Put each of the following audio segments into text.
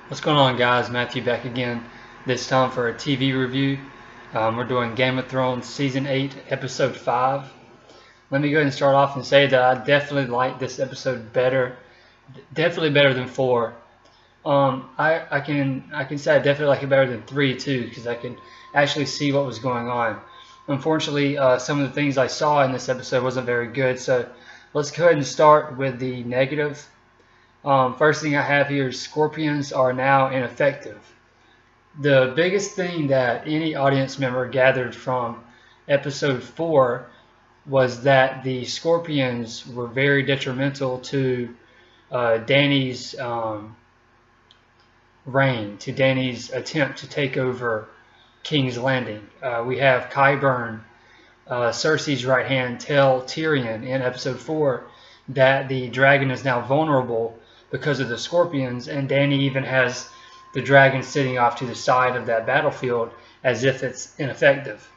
What's going on, guys? Matthew back again, this time for a TV review. We're doing Game of Thrones Season 8, Episode 5. Let me go ahead and start off and say that I definitely like this episode better, definitely better than 4. I can say I definitely like it better than 3 too, because I could actually see what was going on. Unfortunately, some of the things I saw in this episode wasn't very good, so let's go ahead and start with the negative. First thing I have here is scorpions are now ineffective. The biggest thing that any audience member gathered from episode 4 was that the scorpions were very detrimental to Dany's reign, to Dany's attempt to take over King's Landing. We have Qyburn, Cersei's right hand, tell Tyrion in episode 4 that the dragon is now vulnerable because of the scorpions, and Dany even has the dragon sitting off to the side of that battlefield as if it's ineffective.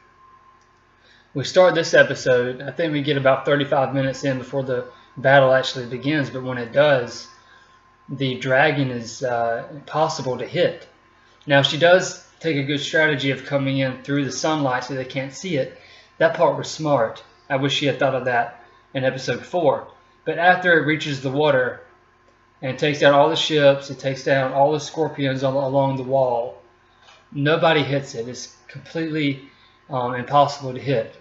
We start this episode, I think we get about 35 minutes in before the battle actually begins, but when it does, the dragon is impossible to hit. Now, she does take a good strategy of coming in through the sunlight so they can't see it. That part was smart. I wish she had thought of that in episode 4. But after it reaches the water, and it takes down all the ships, it takes down all the scorpions along the wall, nobody hits it. It's completely impossible to hit.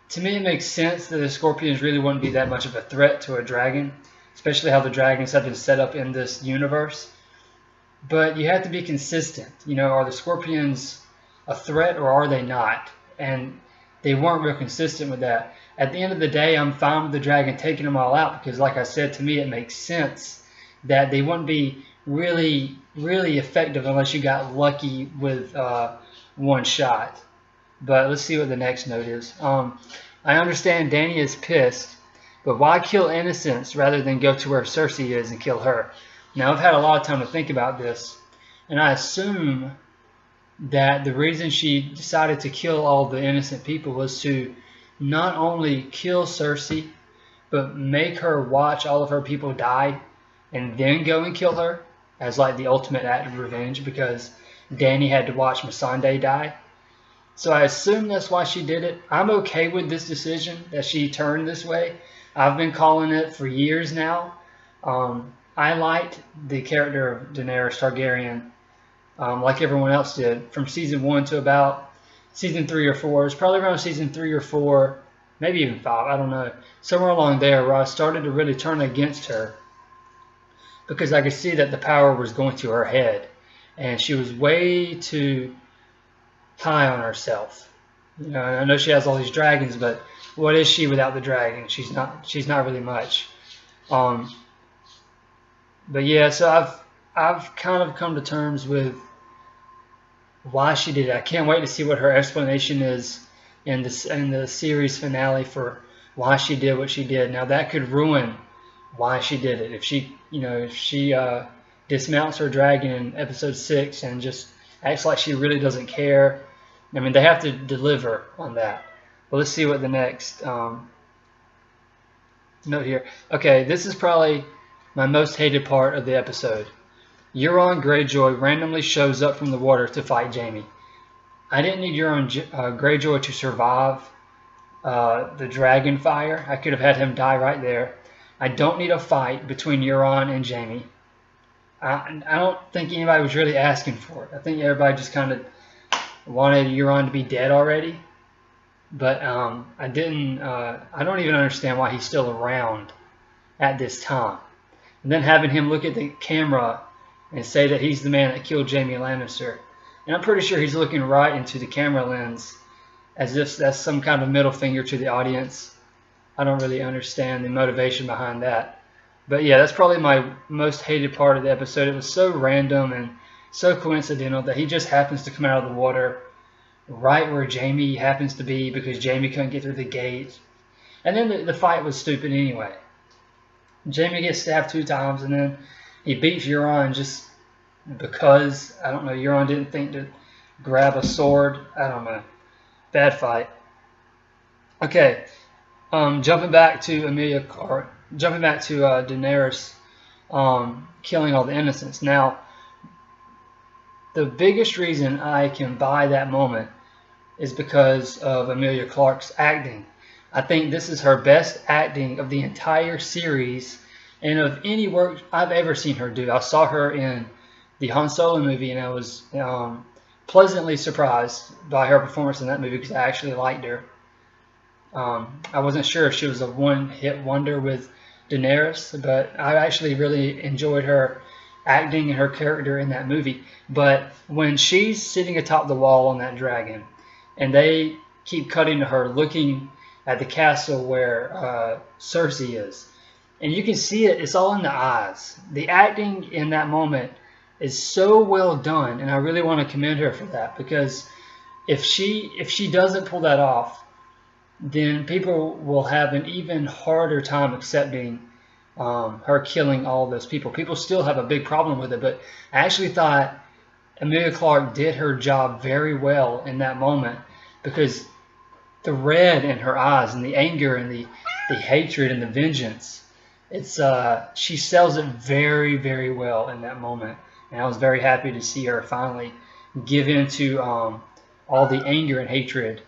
To me, it makes sense that the scorpions really wouldn't be that much of a threat to a dragon, especially how the dragons have been set up in this universe. But you have to be consistent. You know, are the scorpions a threat or are they not? And they weren't real consistent with that. At the end of the day, I'm fine with the dragon taking them all out because, like I said, to me it makes sense that they wouldn't be really effective unless you got lucky with one shot. But let's see what the next note is. I understand Dany is pissed, but why kill innocents rather than go to where Cersei is and kill her? Now, I've had a lot of time to think about this, and I assume that the reason she decided to kill all the innocent people was to not only kill Cersei, but make her watch all of her people die and then go and kill her as like the ultimate act of revenge because Dany had to watch Missandei die. So I assume that's why she did it. I'm okay with this decision that she turned this way. I've been calling it for years now. I liked the character of Daenerys Targaryen like everyone else did from season 1 to about season 3 or 4. It's probably around season 3 or 4, maybe even 5, I don't know. Somewhere along there where I started to really turn against her because I could see that the power was going to her head and she was way too high on herself. You know, I know she has all these dragons, but what is she without the dragon? She's not really much. But yeah, so I've kind of come to terms with why she did it. I can't wait to see what her explanation is in the series finale for why she did what she did. Now that could ruin why she did it. If she dismounts her dragon in episode 6 and just acts like she really doesn't care. I mean, they have to deliver on that. But let's see what the next note here. Okay, this is probably my most hated part of the episode. Euron Greyjoy randomly shows up from the water to fight Jaime. I didn't need Euron Greyjoy to survive the dragon fire. I could have had him die right there. I don't need a fight between Euron and Jaime. I don't think anybody was really asking for it. I think everybody just kind of wanted Euron to be dead already. But I don't even understand why he's still around at this time. And then having him look at the camera and say that he's the man that killed Jaime Lannister. And I'm pretty sure he's looking right into the camera lens as if that's some kind of middle finger to the audience. I don't really understand the motivation behind that. But yeah, that's probably my most hated part of the episode. It was so random and so coincidental that he just happens to come out of the water right where Jaime happens to be because Jaime couldn't get through the gate. And then the fight was stupid anyway. Jaime gets stabbed 2 times and then he beats Euron just because, I don't know, Euron didn't think to grab a sword. I don't know. Bad fight. Okay, jumping back to Daenerys killing all the innocents. Now, the biggest reason I can buy that moment is because of Emilia Clarke's acting. I think this is her best acting of the entire series and of any work I've ever seen her do. I saw her in the Han Solo movie, and I was pleasantly surprised by her performance in that movie because I actually liked her. I wasn't sure if she was a one-hit wonder with Daenerys, but I actually really enjoyed her acting and her character in that movie. But when she's sitting atop the wall on that dragon, and they keep cutting to her looking at the castle where Cersei is, and you can see it, it's all in the eyes. The acting in that moment is so well done, and I really want to commend her for that, because if she doesn't pull that off, then people will have an even harder time accepting her killing all those people. People still have a big problem with it, but I actually thought Emilia Clarke did her job very well in that moment, because the red in her eyes and the anger and the hatred and the vengeance, she sells it very, very well in that moment. And I was very happy to see her finally give into all the anger and hatred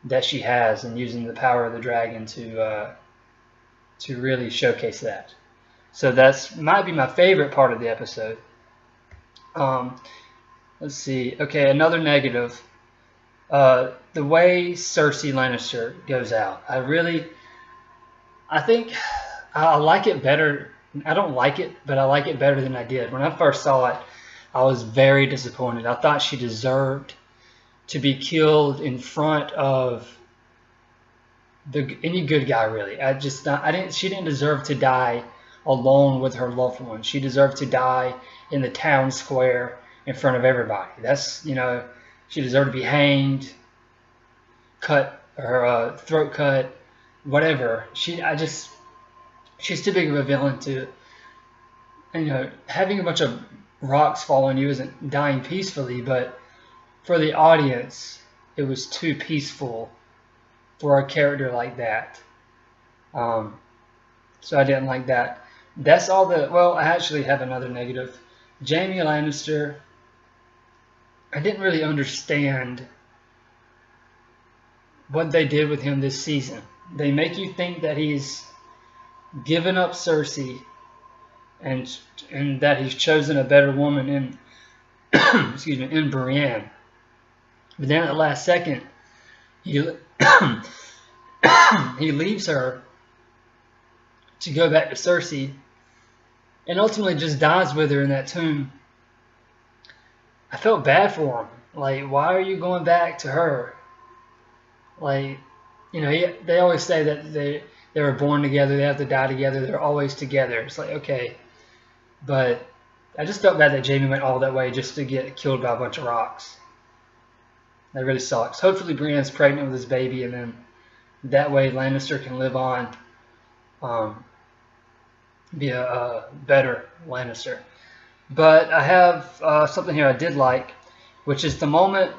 that she has, and using the power of the dragon to really showcase that. So that's might be my favorite part of the episode. Let's see. Okay, another negative. The way Cersei Lannister goes out. I think I like it better. I don't like it, but I like it better than I did. When I first saw it, I was very disappointed. I thought she deserved to be killed in front of any good guy, really. She didn't deserve to die alone with her loved one. She deserved to die in the town square in front of everybody. She deserved to be hanged, cut, her throat cut, whatever. She's too big of a villain to, having a bunch of rocks fall on you isn't dying peacefully, but for the audience, it was too peaceful for a character like that. So I didn't like that. That's all I actually have another negative. Jaime Lannister, I didn't really understand what they did with him this season. They make you think that he's given up Cersei and that he's chosen a better woman in in Brienne. But then at the last second, he leaves her to go back to Cersei, and ultimately just dies with her in that tomb. I felt bad for him. Like, why are you going back to her? Like, they always say that they were born together, they have to die together, they're always together. It's like, okay. But I just felt bad that Jaime went all that way just to get killed by a bunch of rocks. That really sucks. Hopefully Brienne's pregnant with his baby, and then that way Lannister can live on, be a better Lannister. But I have something here I did like, which is the moment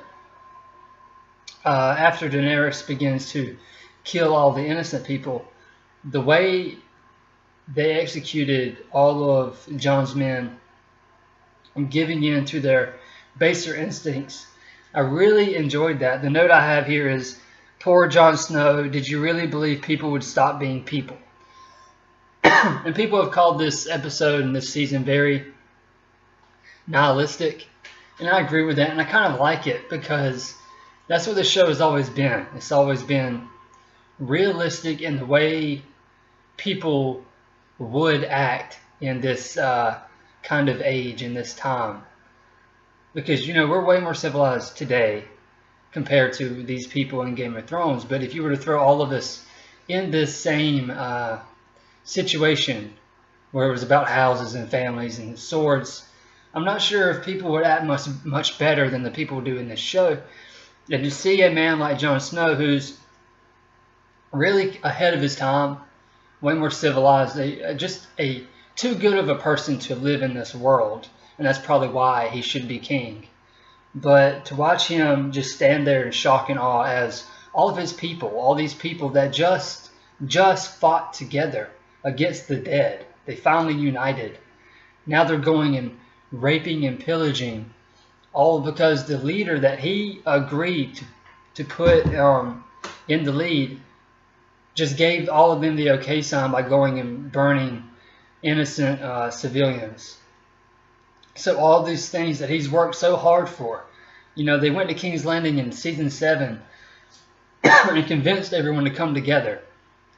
after Daenerys begins to kill all the innocent people, the way they executed all of Jon's men and giving in to their baser instincts. I really enjoyed that. The note I have here is, poor Jon Snow, did you really believe people would stop being people? And people have called this episode and this season very nihilistic, and I agree with that, and I kind of like it, because that's what the show has always been. It's always been realistic in the way people would act in this kind of age, in this time. Because, we're way more civilized today compared to these people in Game of Thrones. But if you were to throw all of us in this same situation where it was about houses and families and swords, I'm not sure if people would act much better than the people do in this show. And to see a man like Jon Snow, who's really ahead of his time, way more civilized, just too good of a person to live in this world, and that's probably why he should be king. But to watch him just stand there in shock and awe as all of his people, all these people that just fought together against the dead, they finally united. Now they're going and raping and pillaging all because the leader that he agreed to put in the lead just gave all of them the okay sign by going and burning innocent civilians. So all these things that he's worked so hard for, they went to King's Landing in season 7 and convinced everyone to come together.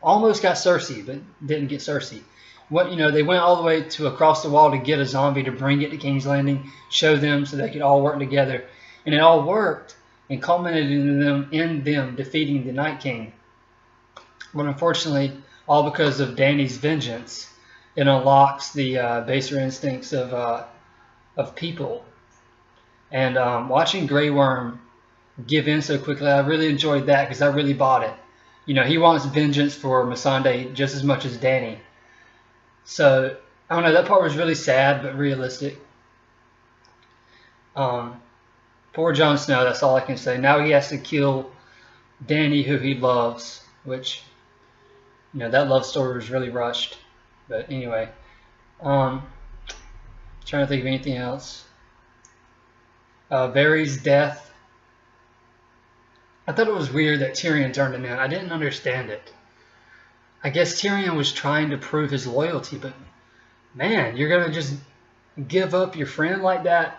Almost got Cersei, but didn't get Cersei. They went all the way to across the wall to get a zombie to bring it to King's Landing, show them so they could all work together, and it all worked and culminated in them defeating the Night King. But unfortunately, all because of Dany's vengeance, it unlocks the baser instincts of people. And watching Grey Worm give in so quickly, I really enjoyed that because I really bought it. He wants vengeance for Missandei just as much as Dany. So, I don't know, that part was really sad but realistic. Poor Jon Snow, that's all I can say. Now he has to kill Dany, who he loves, which, that love story was really rushed. But anyway, trying to think of anything else. Varys' death. I thought it was weird that Tyrion turned him in. I didn't understand it. I guess Tyrion was trying to prove his loyalty, but man, you're going to just give up your friend like that?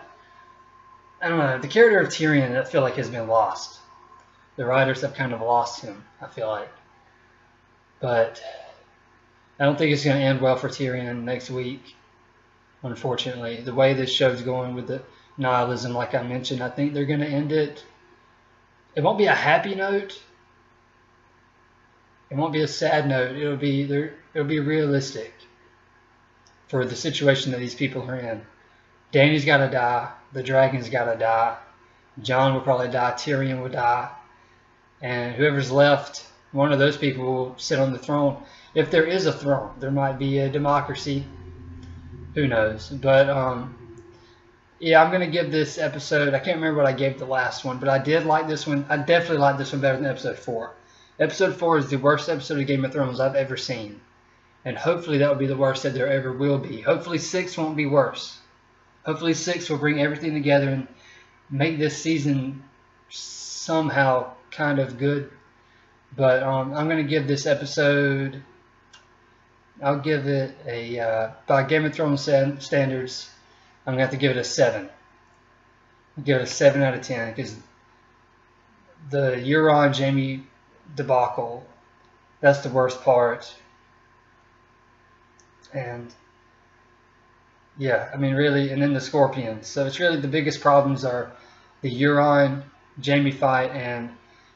I don't know. The character of Tyrion, I feel like, has been lost. The writers have kind of lost him, I feel like. But I don't think it's going to end well for Tyrion next week, unfortunately. The way this show's going with the nihilism, like I mentioned, I think they're going to end it. It won't be a happy note. It won't be a sad note. It'll be realistic for the situation that these people are in. Dany's got to die. The dragon's got to die. Jon will probably die. Tyrion will die. And whoever's left, one of those people will sit on the throne. If there is a throne, there might be a democracy. Who knows? But yeah, I'm going to give this episode, I can't remember what I gave the last one, but I did like this one. I definitely like this one better than episode 4. Episode 4 is the worst episode of Game of Thrones I've ever seen. And hopefully that will be the worst that there ever will be. Hopefully 6 won't be worse. Hopefully 6 will bring everything together and make this season somehow kind of good. But I'm going to give this episode, I'll give it a, by Game of Thrones standards, I'm going to have to give it a 7. I'll give it a 7 out of 10 because the Euron Jaime debacle, that's the worst part. And yeah, I mean really, and then the Scorpions. So it's really the biggest problems are the Euron Jaime fight and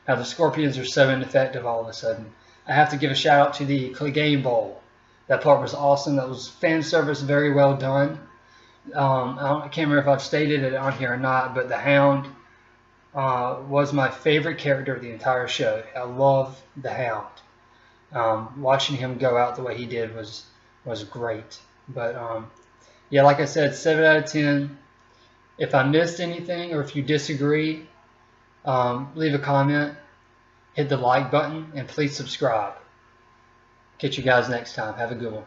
how the Scorpions are so ineffective all of a sudden. I have to give a shout out to the Clegane Bowl. That part was awesome. That was fan service, very well done. I can't remember if I've stated it on here or not, but the Hound was my favorite character of the entire show. I love the Hound. Watching him go out the way he did was great. But yeah, like I said, 7 out of 10. If I missed anything or if you disagree, leave a comment, hit the like button, and please subscribe. Catch you guys next time. Have a good one.